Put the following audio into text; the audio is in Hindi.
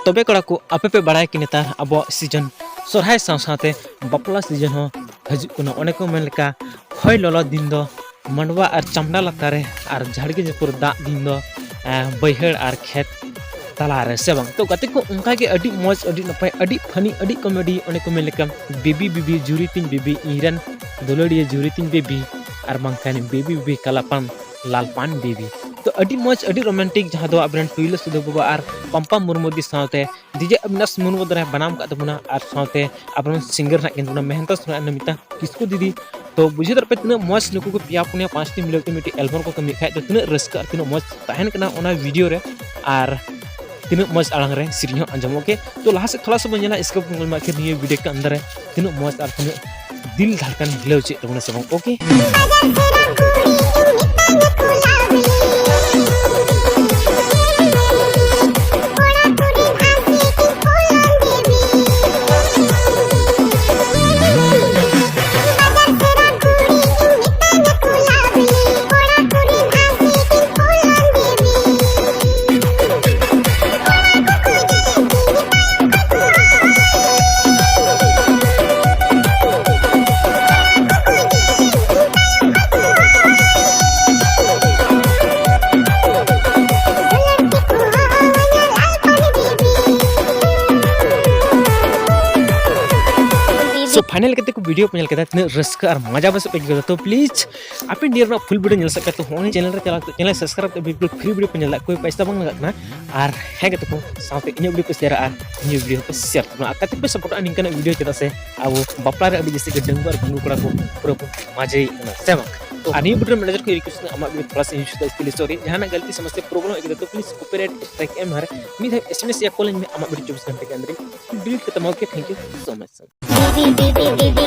तबे कड़ा को आपे पे बड़ाय कि नेतार अब सीजन सोरहाय साथे बापला सीजन हो हजू कुना ओने को मेन लेका होय ललो दिन दो मंडवा और चमड़ा लतारे और झाड़गे जपुर दा दिन दो बैहड़ और खेत तलारे से बंग तो गति को उनका के अडी मौज अडी नपाय अडी फनी अडी कॉमेडी ओने को मेन लेका बेबी बेबी जुरी तीन बेबी इरन दुलड़िए जुरी तीन बेबी और बंखाने बेबी बेबी कलापान लालपान बेबी तो अडी मौज अडी रोमांटिक जहाँ दो अबरन टुइलो सुदो बाबा और पंपा मुर्मू दी साथे डीजे अविनाश मुर्मू द्वारा बनाम का तबना और साथे अबरन सिंगर ना केन मेहनत सुना नमिता किसको दीदी तो बुझे दर पे तिना मौज नुकु को पिया पुनिया 5 दिन मिलते मिटी एल्बम को कमी खाय तो तिना रस्का और तिना मौज तहन कना ओना वीडियो रे और तिना मौज आलंग रे सिरिंग अंजमो के तो लाहा से थोड़ा सा बनेला इसका मा के ये वीडियो के अंदर है तिना मौज और तिना दिल धड़कन हिलाव चे तबना से ओके सो फाइनल करते को वीडियो पे चलते तीन रस्का और मजा बस पे तो प्लीज आप नियर फुल वीडियो चल सकते तो होने चैनल रे चैनल सब्सक्राइब कर बिल्कुल फ्री वीडियो पे चला कोई पैसा बंग लगना और है के तो साथे इन वीडियो पे शेयर इन वीडियो पे शेयर करना आते पे सपोर्ट निकन वीडियो चदा से अब बापला रे अभी जैसे के डंगू और बंगू कड़ा को पूरा मजे ही सेवा तो आनी वीडियो मैनेजर को रिक्वेस्ट अमा थोड़ा सा यूज इसके लिए सॉरी जहां गलती समझते प्रॉब्लम है तो प्लीज कॉपीराइट स्ट्राइक एम हर मी एसएमएस या कॉल में अमा वीडियो 24 घंटे के अंदर डिलीट करता हूं। Okay thank you so much sir.